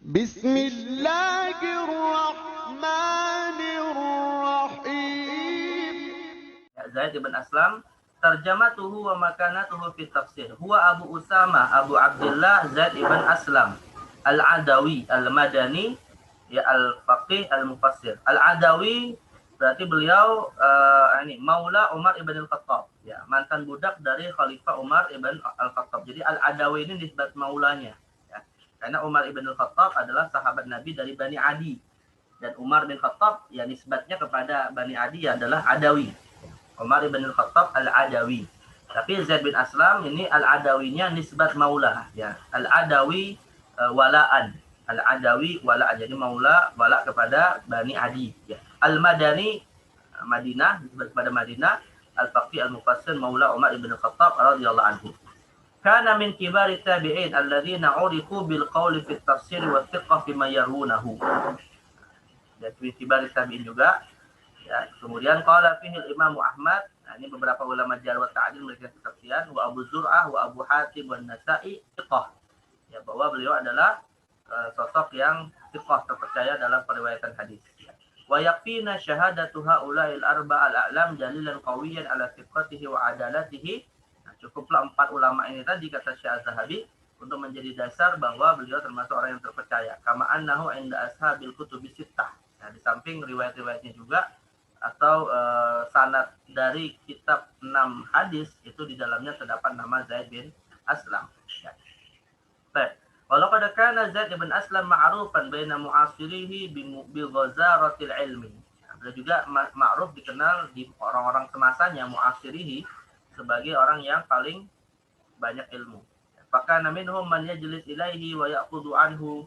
بسم الله الرحمن الرحيم. Zaid bin Aslam, tarjamatuhu wa makanatuhu fi tafsir. Huwa Abu Usama Abu Abdullah Zaid bin Aslam Al-Adawi Al-Madani, ya al-faqih al-mufassir. Al-Adawi berarti beliau ini Maula Umar ibn al-Khattab, ya, mantan budak dari Khalifah Umar ibn al-Khattab. Jadi Al-Adawi ini nisbat maulanya, ya. Karena Umar ibn al-Khattab adalah sahabat Nabi dari Bani Adi, dan Umar bin Khattab ya nisbatnya kepada Bani Adi adalah Adawi. Umar ibn al-Khattab Al-Adawi. Tapi Zaid bin Aslam ini Al-Adawinya nisbat maula, ya. Al-Adawi walaan. Al-Adawi walaan, jadi maula wala kepada Bani Adi, ya. Al-Madani Madinah, nisbat kepada Madinah. Al-Faqih al-Mufassir maula Umar ibn al-Khattab radhiyallahu anhu. Kana min kibari tabi'in alladzina urifu bil qawli fi at-tafsir wa thiqah fi ma yarunahu. Ya, min kibari tabi'in juga. Ya, kemudian qala fihi al-Imam Ahmad, nah, ini beberapa ulama jarh wa ta'dil memberikan kesaksian, wa Abu Zur'ah wa Abu Hatim wa Nasa'i thiqah. Ya, bahwa beliau adalah sosok yang thiqah, terpercaya dalam periwayatan hadis. Ya. Wa yakfina syahadatu haula'il arba'al a'lam dalilan qawiyan ala thiqatihi wa adalatihi. Nah, cukuplah 4 ulama ini tadi, kata Syekh Az-Zahabi, untuk menjadi dasar bahwa beliau termasuk orang yang terpercaya. Kama annahu 'inda ashabil kutubi sittah. Nah, di samping riwayat-riwayatnya juga atau sanad dari kitab 6 hadis itu di dalamnya terdapat nama Zaid bin Aslam. Ya. Baik. Walau pada kana Zaid bin Aslam ma'rufan baina mu'asirihi bi ghazaratil ilmi. Beliau juga ma'ruf dikenal di orang-orang semasanya, mu'asirihi, sebagai orang yang paling banyak ilmu. Fakana minhum man yajlis ilaihi wa ya'khudhu anhu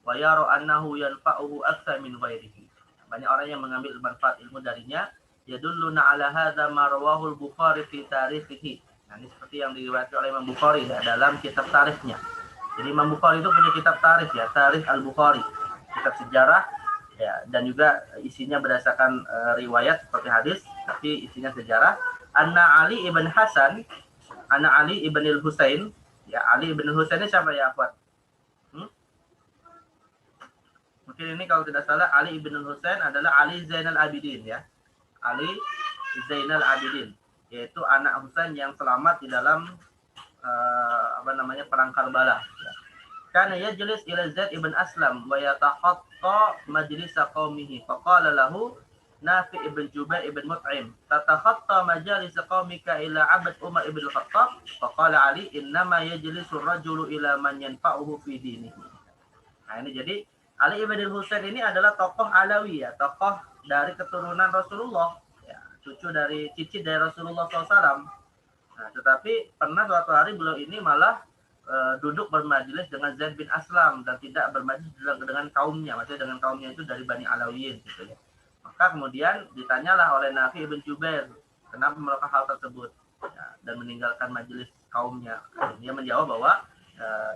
wa yara annahu yanfa'uhu aktsar min ghairihi. Banyak orang yang mengambil manfaat ilmu darinya. Yadulluna ala hadza ma rawahu al-Bukhari fi tarikhihi. Nah, ini seperti yang diriwayatkan oleh Imam Bukhari ya, dalam kitab tarikhnya. Jadi Imam Bukhari itu punya kitab tarikh, ya, Tarikh Al-Bukhari, kitab sejarah, ya, dan juga isinya berdasarkan riwayat seperti hadis, tapi isinya sejarah. Anna Ali ibn Hasan, Anna Ali ibn al-Husain, ya, Ali ibn al-Husain ini siapa ya, akhwat? Mungkin ini kalau tidak salah Ali ibn al-Husain adalah Ali Zainal Abidin, ya. Ali Zainal Abidin, yaitu anak Husain yang selamat di dalam perang Karbala. Ya. Kana yajlis ila Zaid ibn Aslam wa yatakhatta majlis qaumihi. Faqala lahu Nafi ibn Jubair ibn Mut'im, tatakhatta majalis qaumika ila abad Umar ibn Khattab. Faqala Ali, innama yajlisu ar-rajulu ila man yanfa'uhu fi dinihi. Nah, ini jadi Ali ibn al-Husain ini adalah tokoh Alawi, ya, tokoh dari keturunan Rasulullah, ya, cucu dari cicit dari Rasulullah SAW. Nah, tetapi pernah suatu hari beliau ini malah duduk bermajelis dengan Zaid bin Aslam dan tidak bermajelis dengan kaumnya, maksudnya dengan kaumnya itu dari Bani Alawiyin, gitu ya. Maka kemudian ditanyalah oleh Nafi ibn Jubair, kenapa melakukan hal tersebut, ya, dan meninggalkan majelis kaumnya. Dia menjawab bahwa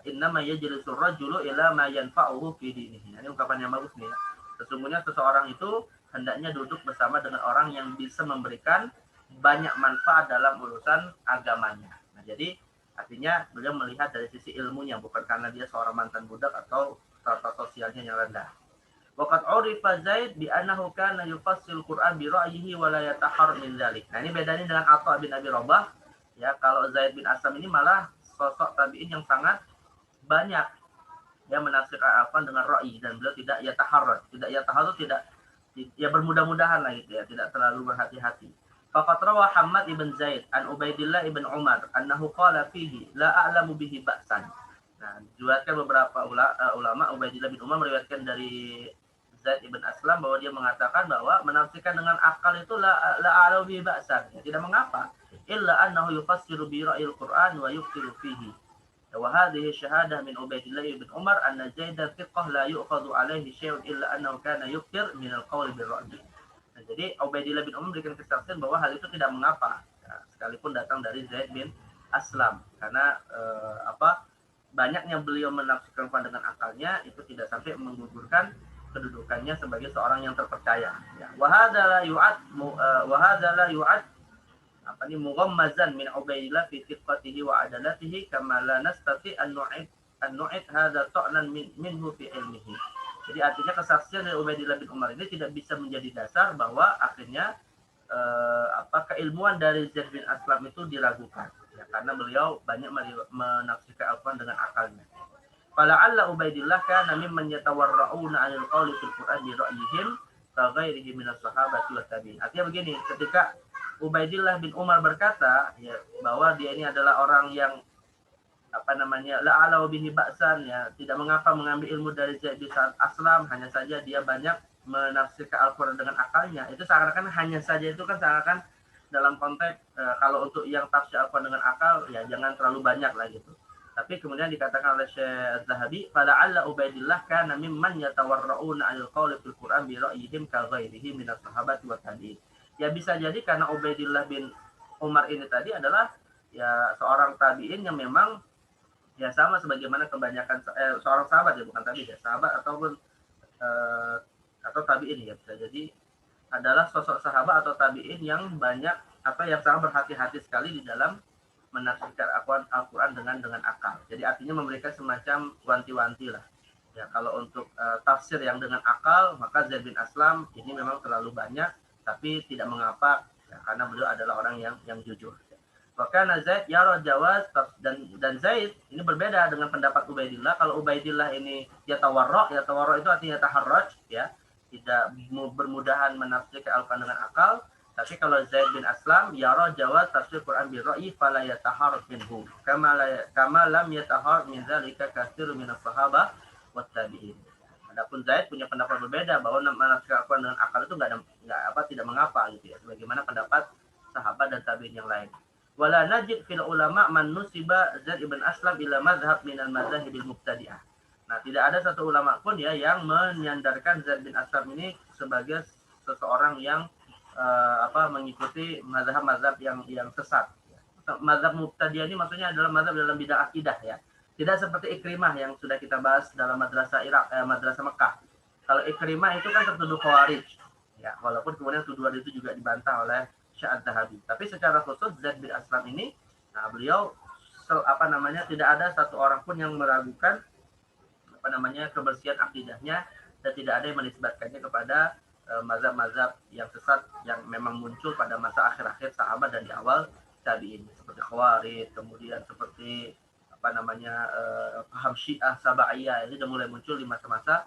innama yajlisu ar-rajulu ila ma yanfa'uhu fi dinihi. Ini ungkapan yang bagus nih, ya. Sesungguhnya seseorang itu hendaknya duduk bersama dengan orang yang bisa memberikan banyak manfaat dalam urusan agamanya. Nah, jadi artinya beliau melihat dari sisi ilmunya, bukan karena dia seorang mantan budak atau strata sosialnya yang rendah. Waqad urifa Zaid bi annahu kana yufassil Qur'an bi ra'yihi wa la yatahar min dzalik. Nah, ini bedanya dengan Atha bin Abi Rabah, ya. Kalau Zaid bin Aslam ini malah sosok tabi'in yang sangat banyak yang menafsirkan Al-Quran dengan ra'yi, dan beliau tidak yatahar, tidak ya bermudah-mudahan lah, gitu ya, tidak terlalu berhati-hati. Faqad rawa Hammad ibn Zaid an Ubaidillah ibn Umar annahu qala fihi la a'lamu bihi ba'san. Nah, diriwayatkan beberapa ulama, Ubaidillah bin Umar meriwayatkan dari Zaid ibn Aslam bahwa dia mengatakan bahwa menafsirkan dengan akal itu la a'lamu bihi ba'san, ya, tidak mengapa, illa annahu yufassiru bi ra'yil Qur'an wa yufsiru fihi. Wa hadhihi syahadah min Ubaidillah ibn Umar anna Zaidan thiqah la yu'khadhu alaihi syai'un illa annahu kana yuftir min al-qawl bil ra'yi. Nah, jadi Ubaidillah bin Umar memberikan kesaksian bahwa hal itu tidak mengapa, ya, sekalipun datang dari Zaid bin Aslam, karena banyaknya beliau menafsirkan dengan akalnya itu tidak sampai menggugurkan kedudukannya sebagai seorang yang terpercaya. Ya. Wa hadza la yu'ad mughammazan min Ubaidillah fi thiqatihi wa adalatihi kama la nastati an an nu'id hadza ta'nan minhu fi ilmihi. Jadi artinya kesaksian dari Ubaidillah bin Umar ini tidak bisa menjadi dasar bahwa akhirnya keilmuan dari Zaid bin Aslam itu diragukan, ya, karena beliau banyak menafsirkan Al-Quran dengan akalnya. Fala'alla Ubaidillah kana mimman yatawarra'una 'anil qawli fil Qur'an bi ra'yihim ka ghairihi minas sahabati wat tabi'in. Artinya begini, ketika Ubaidillah bin Umar berkata, ya, bahwa dia ini adalah orang yang la'ala bihi ba'san, ya, tidak mengapa mengambil ilmu dari Zaid bin Aslam, hanya saja dia banyak menafsirkan Al-Quran dengan akalnya. Itu seakan-akan hanya saja itu kan seakan-akan dalam konteks kalau untuk yang tafsir Al-Quran dengan akal, ya jangan terlalu banyak lah gitu. Tapi kemudian dikatakan oleh Syekh Zahabi, fala'alla Ubaidillah kana mimman yatawarra'una 'anil qawli fil Qur'an bi ra'yihim ka ghairihi minas sahabati wat tabi'in. Ya bisa jadi karena Ubaidillah bin Umar ini tadi adalah ya seorang tabi'in yang memang ya sama sebagaimana kebanyakan seorang sahabat, ya bukan tabi'in, ya sahabat ataupun atau tabi'in, ya bisa jadi adalah sosok sahabat atau tabi'in yang banyak yang sangat berhati-hati sekali di dalam menafsirkan Al-Quran dengan akal. Jadi artinya memberikan semacam wanti-wanti lah. Ya kalau untuk tafsir yang dengan akal, maka Zaid bin Aslam ini memang terlalu banyak, tapi tidak mengapa, ya, karena beliau adalah orang yang jujur. Maka Zaid yara jawaz, dan Zaid ini berbeda dengan pendapat Ubaidillah. Kalau Ubaidillah ini yatawarra itu artinya taharraj, ya, tidak bermudahan menafsirkan Al-Quran dengan akal. Tapi kalau Zaid bin Aslam yara jawaz tafsir Quran bi ra'yi fala yatahar minhu kama lam yatahar min dzalika katsirun minas sahabah wat tabi'in. Adapun Zaid punya pendapat berbeda bahwa menafsirkan Al-Quran dengan akal itu tidak mengapa gitu, ya, sebagaimana pendapat sahabat dan tabi'in yang lain. Wala najid fil ulama man nusiba Zaid bin Aslam ila madhhab minal madzahibil mubtadi'ah. Nah, tidak ada satu ulama pun, ya, yang menyandarkan Zaid bin Aslam ini sebagai seseorang yang mengikuti mazhab-mazhab yang sesat. Mazhab mubtadi'ah ini maksudnya adalah mazhab dalam bidang akidah, ya. Tidak seperti Ikrimah yang sudah kita bahas dalam madrasah madrasah Mekah. Kalau Ikrimah itu kan tertuduh Khawarij, ya, walaupun kemudian tuduhan itu juga dibantah oleh Syekh Az-Zahabi. Tapi secara khusus Zaid bin Aslam ini, nah, beliau tidak ada satu orang pun yang meragukan kebersihan akidahnya, dan tidak ada yang menisbatkannya kepada mazhab-mazhab yang sesat yang memang muncul pada masa akhir-akhir sahabat dan di awal tabi'in, seperti Khawarij, kemudian seperti paham Syiah Sabaiyah, ini sudah mulai muncul di masa-masa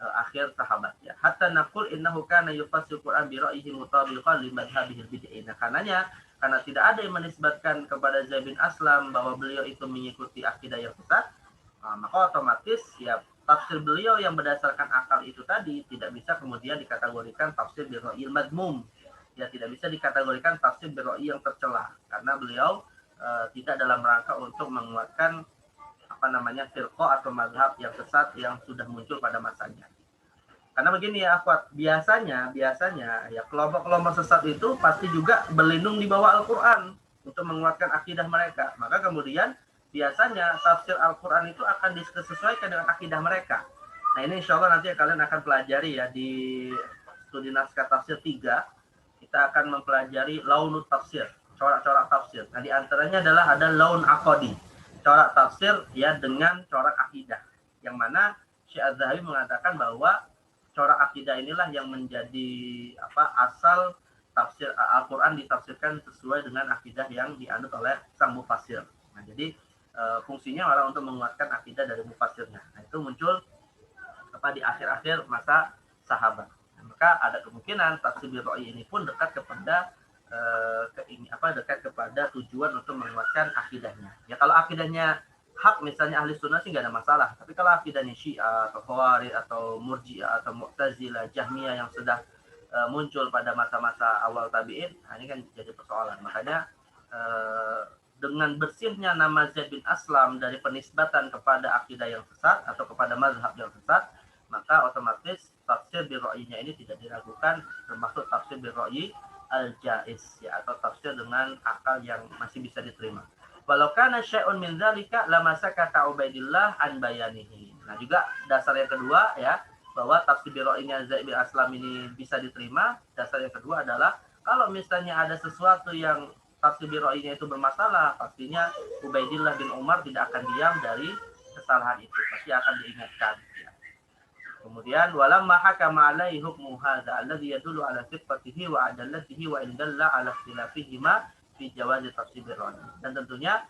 akhir sahabat, ya. Hatta naqul innahu kana yufassir Quran bi ra'yihi mutabiqan li madhhabihil bid'ah. Nah, karena tidak ada yang menisbatkan kepada Zaid bin Aslam bahwa beliau itu mengikuti akidah yang sesat, maka otomatis, ya, tafsir beliau yang berdasarkan akal itu tadi tidak bisa kemudian dikategorikan tafsir bi ra'yil madmum, ya, tidak bisa dikategorikan tafsir bi ra'yi yang tercela, karena beliau tidak dalam rangka untuk menguatkan firqah atau mazhab yang sesat yang sudah muncul pada masanya. Karena begini, ya akhwat, biasanya ya kelompok-kelompok sesat itu pasti juga berlindung di bawah Al-Quran untuk menguatkan akidah mereka. Maka kemudian biasanya tafsir Al-Quran itu akan disesuaikan dengan akidah mereka. Nah, ini insya Allah nanti kalian akan pelajari, ya, di studi naskah tafsir 3. Kita akan mempelajari launut tafsir, corak-corak tafsir. Nah, di antaranya adalah ada laun aqadi, corak tafsir, ya, dengan corak akidah, yang mana Syekh Az-Zahabi mengatakan bahwa corak akidah inilah yang menjadi asal tafsir Al-Quran ditafsirkan sesuai dengan akidah yang dianut oleh sang mufassir. Nah, jadi fungsinya malah untuk menguatkan akidah dari mufassirnya. Nah, itu muncul di akhir-akhir masa sahabat. Nah, maka ada kemungkinan tafsir bi ra'yi ini pun dekat kepada tujuan untuk menguatkan akidahnya. Ya, kalau akidahnya hak, misalnya ahli sunnah sih nggak ada masalah. Tapi kalau akidahnya Syiah atau Khawarij atau Murji'ah atau Mu'tazilah, Jahmiyah yang sudah muncul pada masa-masa awal tabi'in, nah, ini kan jadi persoalan. Makanya dengan bersihnya nama Zaid bin Aslam dari penisbatan kepada akidah yang sesat atau kepada mazhab yang sesat, maka otomatis tafsir bi ra'yinya ini tidak diragukan, termasuk tafsir bi ra'yi al-jaiz, ya, atau tafsir dengan akal yang masih bisa diterima. Walau kana syai'un min dzalika lamasakata Ubaidillah an bayanihi. Nah, juga dasar yang kedua, ya, bahwa tafsir bi ra'yinya Zaid bin Aslam ini bisa diterima. Dasar yang kedua adalah kalau misalnya ada sesuatu yang tafsir bi ra'yinya itu bermasalah, pastinya Ubaidillah bin Umar tidak akan diam dari kesalahan itu, pasti akan diingatkan. Ya. Kemudian walamma hakama alaihi hukmu hadza alladhi yadullu ala sifatihi wa adallatihi wa indalla ala ikhtilafihima fi jawazi tafsir ra'i. Dan tentunya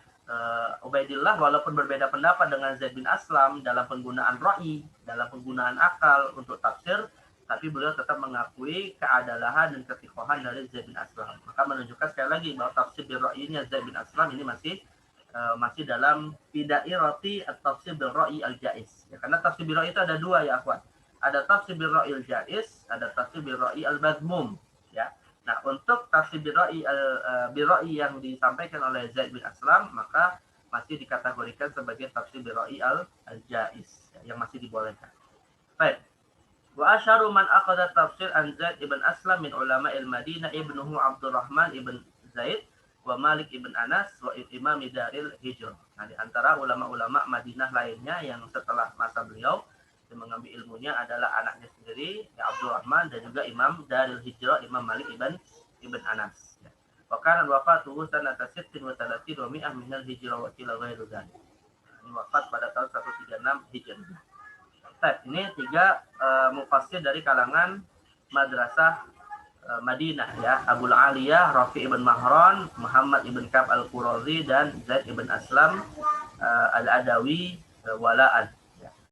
Ubaidillah walaupun berbeda pendapat dengan Zaid bin Aslam dalam penggunaan ra'i, dalam penggunaan akal untuk tafsir, tapi beliau tetap mengakui keadalan dan ketiqohan dari Zaid bin Aslam. Maka menunjukkan sekali lagi bahwa tafsir bil ra'inya Zaid bin Aslam ini masih dalam bidairati at-tafsir bil ra'i al-jaiz. Ya, karena tafsir bil ra'i itu ada dua ya, akhwan. Ada tafsir bil ra'i al-jaiz, ada tafsir bil ra'i al-madmum, ya. Nah, untuk tafsir bil ra'i yang disampaikan oleh Zaid bin Aslam, maka masih dikategorikan sebagai tafsir bil ra'i al-jaiz, ya, yang masih dibolehkan. Baik. Wa asharu man aqada tafsir an Zaid ibn Aslam min ulama al-Madinah ibnuhu Abdurrahman ibn Zaid wa Malik ibn Anas wa Imam Daril Hijrah. Nah, di antara ulama-ulama Madinah lainnya yang setelah masa beliau yang mengambil ilmunya adalah anaknya sendiri, ya, Abdurrahman, dan juga Imam Daril Hijrah, Imam Malik ibn Anas. Ya. Wa kana wafatuhu sanata 36 wa mi'ah min al-hijrah wa qila ghairu dzalik. Ini wafat pada tahun 136 Hijriah. Ini tiga mufassir dari kalangan madrasah Madinah, ya, Abul Aliyah, Rafi ibn Mahran, Muhammad ibn Ka'ab al-Qurazi, dan Zaid ibn Aslam al-Adawi wala'an.